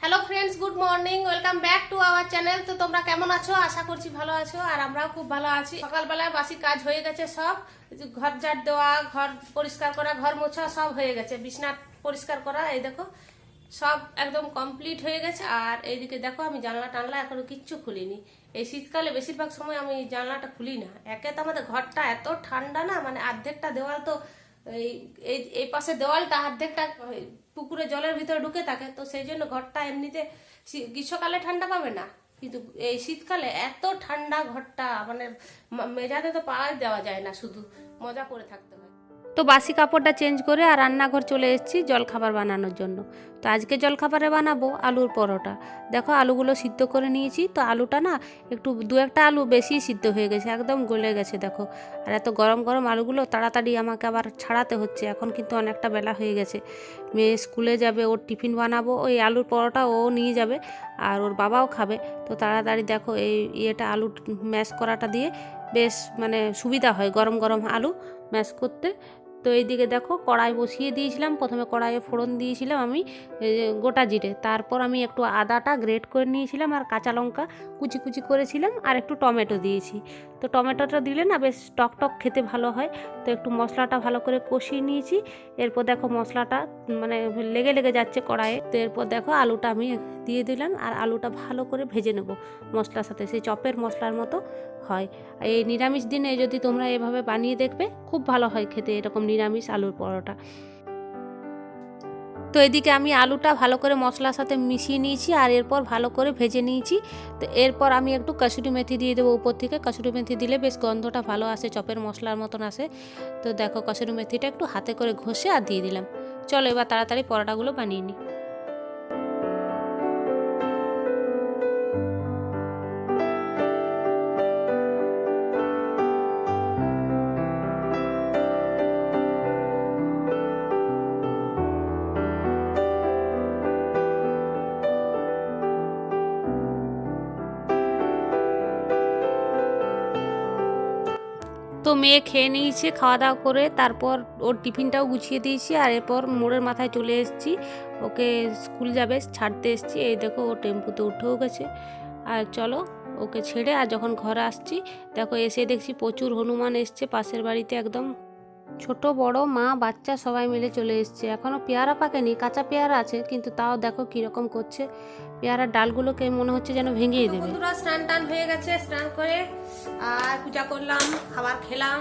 Hello friends, good morning, welcome back to our channel. তো তোমরা কেমন আছো? আশা করছি ভালো আছো, আর আমরাও খুব ভালো আছি। সকালবেলায় বাসি কাজ হয়ে গেছে সব, ঘর ঝাড় দেওয়া, ঘর পরিষ্কার করা, ঘর মোছা সব হয়ে গেছে, বিছনা পরিষ্কার করা, এই দেখো সব একদম কমপ্লিট হয়ে গেছে। আর এইদিকে দেখো আমি জানলা টানলা এখনো কিচ্ছু খুলিনি। এই শীতকালে বেশিরভাগ সময় আমি জানলাটা খুলি না। একে তো আমাদের ঘরটা এত ঠান্ডা না, মানে অর্ধেকটা দেওয়াল তো এই এই পাশে দেওয়ালটা অর্ধেকটা পুকুরে জলের ভিতরে ঢুকে থাকে, তো সেই জন্য ঘরটা এমনিতে গ্রীষ্মকালে ঠান্ডা পাবে না, কিন্তু এই শীতকালে এত ঠান্ডা ঘরটা, মানে মেঝাতে তো পা দেওয়া যায় না, শুধু মজা করে থাকতে হয়। তো বাসি কাপড়টা চেঞ্জ করে আর রান্নাঘর চলে এসেছি জলখাবার বানানোর জন্য। তো আজকে জলখাবারে বানাবো আলুর পরোটা। দেখো আলুগুলো সিদ্ধ করে নিয়েছি, তো আলুটা না একটু দু একটা আলু বেশি সিদ্ধ হয়ে গেছে, একদম গলে গেছে দেখো। আর এত গরম গরম আলুগুলো তাড়াতাড়ি আমাকে আবার ছাড়াতে হচ্ছে, এখন কিন্তু অনেকটা বেলা হয়ে গেছে। মেয়ে স্কুলে যাবে, ওর টিফিন বানাবো, ওই আলুর পরোটা ও নিয়ে যাবে আর ওর বাবাও খাবে। তো তাড়াতাড়ি দেখো এই আলু ম্যাশ করাটা দিয়ে বেশ মানে সুবিধা হয় গরম গরম আলু ম্যাশ করতে। তো এইদিকে দেখো কড়াই বসিয়ে দিয়েছিলাম, প্রথমে কড়াইয়ে ফোড়ন দিয়েছিলাম আমি গোটা জিরে, তারপর আমি একটু আদাটা গ্রেট করে নিয়েছিলাম আর কাঁচা লঙ্কা কুচি কুচি করেছিলাম, আর একটু টমেটো দিয়েছি। তো টমেটোটা দিলে না বেশ টক টক খেতে ভালো হয়। তো একটু মশলাটা ভালো করে কষিয়ে নিয়েছি। এরপর দেখো মশলাটা মানে লেগে লেগে যাচ্ছে কড়াইয়ে, তো এরপর দেখো আলুটা আমি দিয়ে দিলাম আর আলুটা ভালো করে ভেজে নেব মশলার সাথে, সেই চপের মশলার মতো হয়। এই নিরামিষ দিনে যদি তোমরা এভাবে বানিয়ে দেখবে, খুব ভালো হয় খেতে এরকম নিরামিষ আলুর পরোটা। তো এদিকে আমি আলুটা ভালো করে মশলার সাথে মিশিয়ে নিয়েছি আর এরপর ভালো করে ভেজে নিয়েছি। তো এরপর আমি একটু কসুরি মেথি দিয়ে দেবো উপর থেকে। কসুরি মেথি দিলে বেশ গন্ধটা ভালো আসে, চপের মশলার মতন আসে। তো দেখো কসুরি মেথিটা একটু হাতে করে ঘষে আর দিয়ে দিলাম। চলো এবার তাড়াতাড়ি পরোটাগুলো বানিয়ে নিই। তো মেয়ে খেয়ে নিয়েছে, খাওয়া দাওয়া করে তারপর ওর টিফিনটাও গুছিয়ে দিয়েছি আর এরপর মোড়ের মাথায় চলে এসেছি, ওকে স্কুল যাবে ছাড়তে এসেছি। এই দেখো ও টেম্পুতে উঠেও গেছে। আর চলো ওকে ছেড়ে আর যখন ঘরে আসছি, দেখো এসে দেখছি প্রচুর হনুমান এসছে পাশের বাড়িতে, একদম ছোট বড় মা বাচ্চা সবাই মিলে চলে এসছে। এখনও পেয়ারা পাকেনি, কাঁচা পেয়ারা আছে, কিন্তু তাও দেখো কীরকম করছে, পেয়ারার ডালগুলোকে মনে হচ্ছে যেন ভেঙেই দেবে। বন্ধুরা স্নান টান হয়ে গেছে, স্নান করে আর পূজা করলাম, খাবার খেলাম।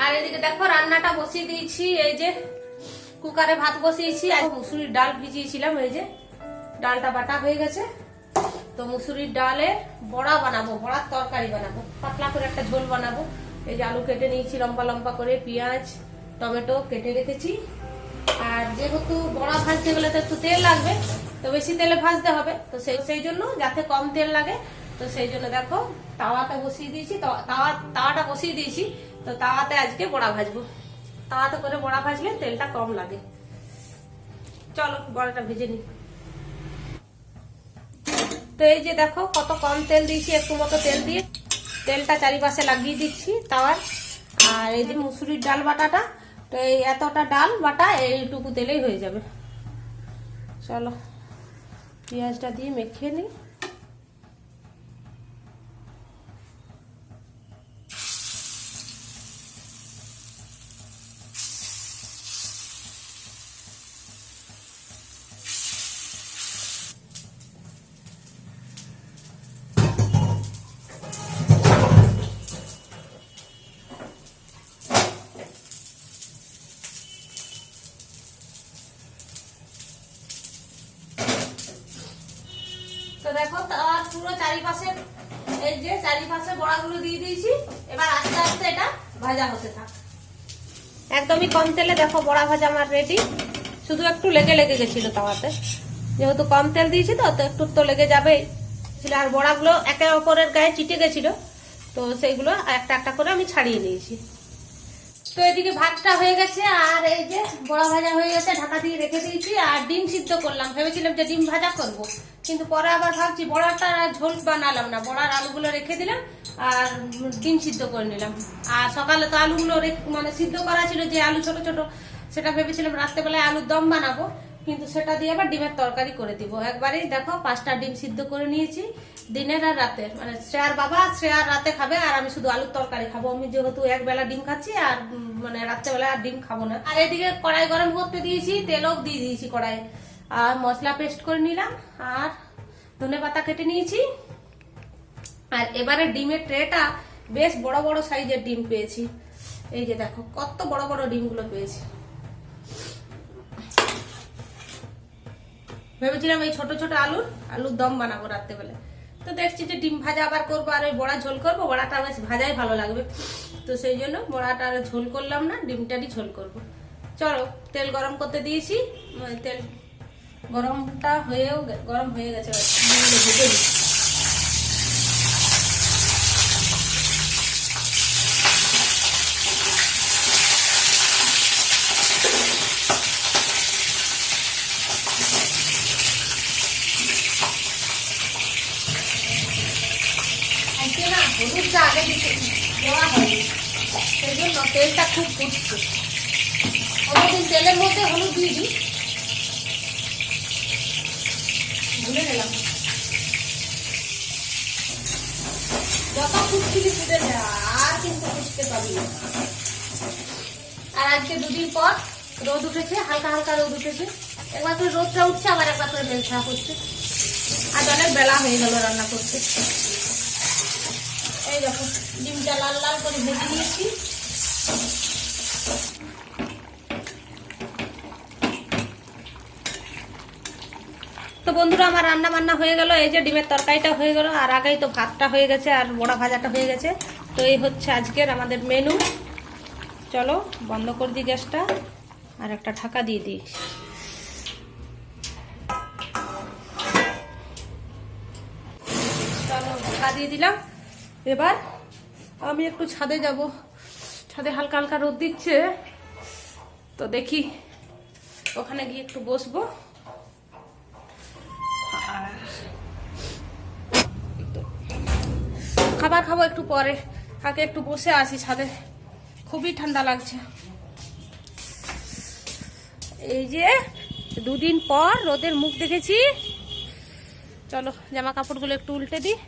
আর এদিকে দেখো রান্নাটা বসিয়ে দিয়েছি, এই যে কুকারে ভাত বসিয়েছি। আর মুসুরির ডাল ভিজিয়েছিলাম, এই যে ডালটা বাটা হয়ে গেছে। তো মুসুরির ডালে বড়া বানাবো, বড়ার তরকারি বানাবো, পাতলা করে একটা ঝোল বানাবো। এই যে আলু কেটে নিয়েছি লম্বা লম্বা করে, পেঁয়াজ টমেটো কেটে রেখেছি। আর যেহেতু বড়া ভাজতে গেলে তো একটু তেল লাগবে, তো বেশি তেলে ভাজতে হবে, তো সেই জন্য যাতে কম তেল লাগে, তো সেই জন্য দেখো তাওয়াটা বসিয়ে দিয়েছি। তাওয়াটা বসিয়ে দিয়েছি, তো তাওয়াতে আজকে বড়া ভাজবো। তাওয়াতে করে বড়া ভাজলে তেলটা কম লাগে। চলো বড়াটা ভেজে নিই। তো এই যে দেখো কত কম তেল দিয়েছি, একটু মতো তেল দিয়ে তেলটা চারিপাশে লাগিয়ে দিচ্ছি তাওয়ার। আর এই যে মুসুরির ডাল বাটাটা, তো এই এতটা ডাল বাটা এইটুকু তেলেই হয়ে যাবে। চলো পেঁয়াজটা দিয়ে মেখে নিই। তো দেখো তার পুরো চারিপাশে এই যে চারিপাশে বড়াগুলো দিয়ে দিয়েছি। এবার আস্তে আস্তে এটা ভাজা হতে থাক, একদমই কম তেলে। দেখো বড়া ভাজা আমার রেডি, শুধু একটু লেগে লেগে গেছিল তাওয়াতে, যেহেতু কম তেল দিয়েছি তো একটু তো লেগে যাবে। আর বড়াগুলো একে অপরের গায়ে চিটে গেছিল, তো সেইগুলো একটা একটা করে আমি ছাড়িয়ে নিয়েছি। তো এদিকে ভাতটা হয়ে গেছে আর এই যে বড়া ভাজা হয়ে গেছে, ঢাকা দিয়ে রেখে দিয়েছি। আর ডিম সিদ্ধ করলাম, ভেবেছিলাম যে ডিম ভাজা করব, কিন্তু পরে আবার ভাবছি বড়াটা ঝোল বানালাম না, বড়ার আলুগুলো রেখে দিলাম আর ডিম সিদ্ধ করে নিলাম। আর সকালে তো আলুগুলো মানে সিদ্ধ করা ছিল, যে আলু ছোট ছোট, সেটা ভেবেছিলাম রাত্রেবেলায় আলুর দম বানাবো, কিন্তু সেটা দিয়ে আবার ডিমের তরকারি করে দিব একবারেই। দেখো 5টা ডিম সিদ্ধ করে নিয়েছি, দিনের আর রাতের, মানে শ্রেয়ার বাবা শ্রেয়ার রাতে খাবে আর আমি শুধু আলুর তরকারি খাবো। আমি যেহেতু একবেলা ডিম খাচ্ছি আর মানে রাত্রেবেলা আর ডিম খাবো না। আর এদিকে কড়াই গরম করতে দিয়েছি, তেলও দিয়ে দিয়েছি কড়াই, আর মশলা পেস্ট করে নিলাম আর ধনেপাতা কেটে নিয়েছি। আর এবারে ডিমের ট্রেটা বেশ বড় বড় সাইজের ডিম পেয়েছি, এই যে দেখো কত বড় বড় ডিমগুলো পেয়েছি। ভেবেছিলাম এই ছোট ছোট আলুর দম বানাবো রাত্রেবেলা, তো দেখছি যে ডিম ভাজা আবার করবো আর ওই বড়া ঝোল করবো। বড়াটা বেশ ভাজাই ভালো লাগবে, তো সেই জন্য বড়াটা আর ঝোল করলাম না, ডিমটারই ঝোল করবো। চলো তেল গরম করতে দিয়েছি, তেল গরমটা গরম হয়ে গেছে, ভেজে দিই। হলুদটা আগে দেওয়া হয়নি, সেই জন্য তেলটা খুব ফুটছে। অন্যদিন তেলের মধ্যে হলুদ দিয়ে দিই, ভুলে গেলাম। যত ফুটছিলি ফুটে যা, আর কিন্তু ফুটতে পারবি না। আর আজকে 2 দিন পর রোদ উঠেছে, হালকা হালকা রোদ উঠেছে। একবার করে রোদটা উঠছে, আবার একবার করে মেঘ ছাড়া করছে। আর অনেক বেলা হয়ে গেল রান্না করতে। এই দেখো ডিমটা লাল লাল করে ভেজে নিয়েছি। তো বন্ধুরা আমার রান্না বান্না হয়ে গেল, এই যে ডিমের তরকারিটা হয়ে গেল, আর আগেই তো ভাতটা হয়ে গেছে আর বড়া ভাজাটা হয়ে গেছে। তো এই হচ্ছে আজকের আমাদের মেনু। চলো বন্ধ করে দিই গ্যাসটা আর একটা ঢাকা দিয়ে দিই। চলো ঢাকা দিয়ে দিলাম। এবার আমি একটু ছাদে যাব, ছাদে হালকা হালকা রোদ দিচ্ছে, তো দেখি ওখানে গিয়ে একটু বসবো। খাবার খাবো একটু পরে, আগে একটু বসে আসি ছাদে, খুবই ঠান্ডা লাগছে। এই যে 2 দিন পর রোদের মুখ দেখেছি। চলো জামা কাপড়গুলো একটু উল্টে দিই।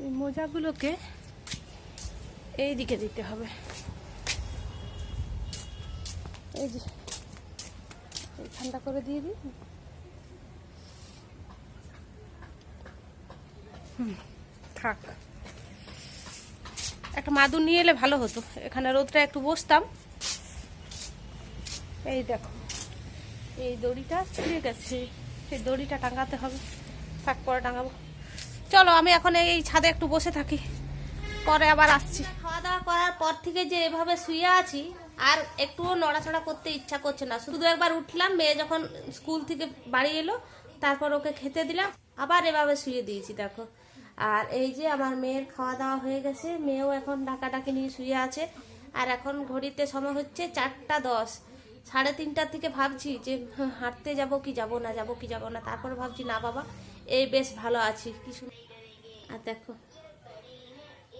এই মোজাগুলোকে এই দিকে দিতে হবে, এই যে ঠান্ডা করে দিয়ে দিই। থাক, একটা মাদুর নিয়ে এলে ভালো হতো, এখানে রোদটা একটু বসতাম। এই দেখো এই দড়িটা ছিঁড়ে গেছে, সেই দড়িটা টাঙাতে হবে, থাক পরে টাঙাবো। চলো আমি এখন এই ছাদে একটু বসে থাকি, পরে আবার আসছি। খাওয়া দাওয়া করার পর থেকে যে এভাবে শুয়ে আছি, আর একটুও নড়াচড়া করতে ইচ্ছা করছে না। শুধু একবার উঠলাম, মেয়ে যখন স্কুল থেকে বাড়ি এলো, তারপর ওকে খেতে দিলাম, আবার এভাবে শুয়ে দিয়েছি দেখো। আর এই যে আমার মেয়ের খাওয়া দাওয়া হয়ে গেছে, মেয়েও এখন ডাকাডাকি নিয়ে শুয়ে আছে। আর এখন ঘড়িতে সময় হচ্ছে 4টা 10। 3:30টার থেকে ভাবছি যে হাঁটতে যাব কি যাব না, তারপরে ভাবছি না বাবা এই বেশ ভালো আছি কিছু। আর দেখো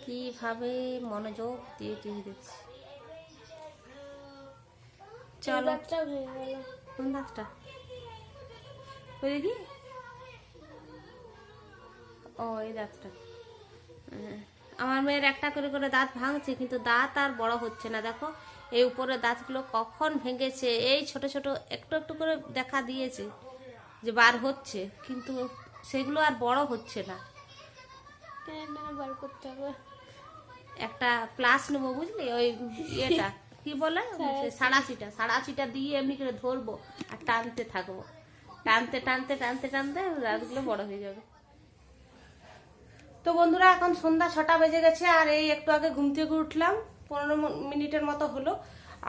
কিভাবে মনোযোগ দিয়ে টিভি দেখছি। চলো কোন দাঁতটা দেখি, ও এই দাঁতটা। আমার মেয়ের একটা করে করে দাঁত ভাঙছে, কিন্তু দাঁত আর বড় হচ্ছে না। দেখো এই উপরে দাঁতগুলো কখন ভেঙেছে, এই ছোট ছোট একটু একটু করে দেখা দিয়েছে যে বার হচ্ছে, কিন্তু সেগুলো আর বড় হচ্ছে না। বার করতে হবে, একটা প্লাস নেবো বুঝলি, ওই ইয়েটা কি বলে সাড়াশিটা দিয়ে এমনি করে ধরবো আর টানতে থাকবো, টানতে টানতে টানতে টানতে দাঁতগুলো বড় হয়ে যাবে। তো বন্ধুরা এখন সন্ধ্যা 6টা বেজে গেছে, আর এই একটু আগে ঘুম থেকে উঠলাম, 15 মিনিটের মতো হলো।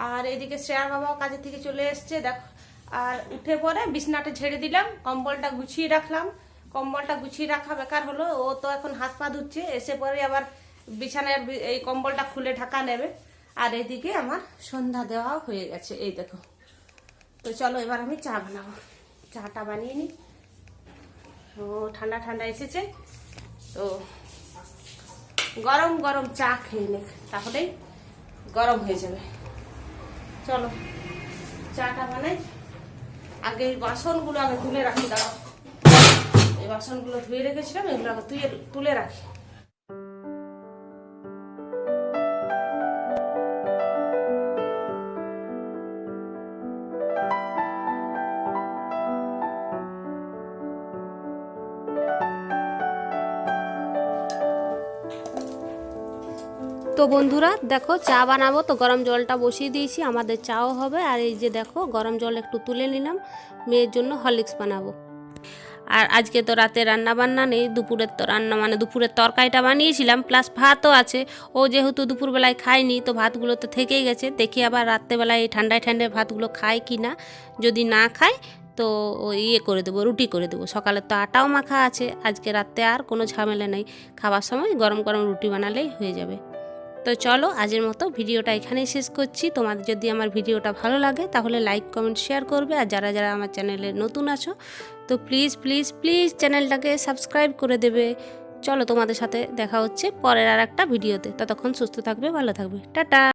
আর এইদিকে শ্রেয়ার বাবাও কাজের থেকে চলে এসছে দেখো। আর উঠে পরে বিছনাটা ঝেড়ে দিলাম, কম্বলটা গুছিয়ে রাখলাম। কম্বলটা গুছিয়ে রাখা বেকার হলো, ও তো এখন হাত পা ধুচ্ছে, এসে পরে আবার বিছানার এই কম্বলটা খুলে ঢাকা নেবে। আর এদিকে আমার সন্ধ্যা দেওয়াও হয়ে গেছে, এই দেখো। তো চলো এবার আমি চা বানাবো, চাটা বানিয়ে নিই। ও ঠান্ডা ঠান্ডা এসেছে, তো গরম গরম চা খেয়ে নে, তাহলেই গরম হয়ে যাবে। চলো চাটা বানাই। আগে এই বাসনগুলো আগে তুলে রাখি, দাঁড়াও। এই বাসনগুলো ধুয়ে রেখেছিলাম, এগুলো আগে তুলে রাখি। তো বন্ধুরা দেখো, চা বানাবো, তো গরম জলটা বসিয়ে দিয়েছি, আমাদের চাও হবে। আর এই যে দেখো গরম জল একটু তুলে নিলাম, মেয়ের জন্য হরলিক্স বানাবো। আর আজকে তো রাতে রান্না বান্না নেই, দুপুরের তো রান্না মানে দুপুরের তরকারিটা বানিয়েছিলাম, প্লাস ভাতও আছে। ও যেহেতু দুপুরবেলায় খায়নি, তো ভাতগুলো তো থেকেই গেছে। দেখি আবার রাত্রেবেলায় এই ঠান্ডায় ঠান্ডায় ভাতগুলো খায় কি না। যদি না খায় তো ইয়ে করে দেবো, রুটি করে দেবো। সকালে তো আটাও মাখা আছে, আজকে রাতে আর কোনো ঝামেলা নেই, খাবার সময় গরম গরম রুটি বানালেই হয়ে যাবে। তো চলো আজের মতো ভিডিওটা এখানেই শেষ করছি। তোমাদের যদি আমার ভিডিওটা ভালো লাগে তাহলে লাইক কমেন্ট শেয়ার করবে। আর যারা যারা আমার চ্যানেলে নতুন আছো তো প্লিজ প্লিজ প্লিজ চ্যানেলটাকে সাবস্ক্রাইব করে দেবে। চলো তোমাদের সাথে দেখা হচ্ছে পরের আর একটা ভিডিওতে। ততক্ষণ সুস্থ থাকবে, ভালো থাকবে, টাটা।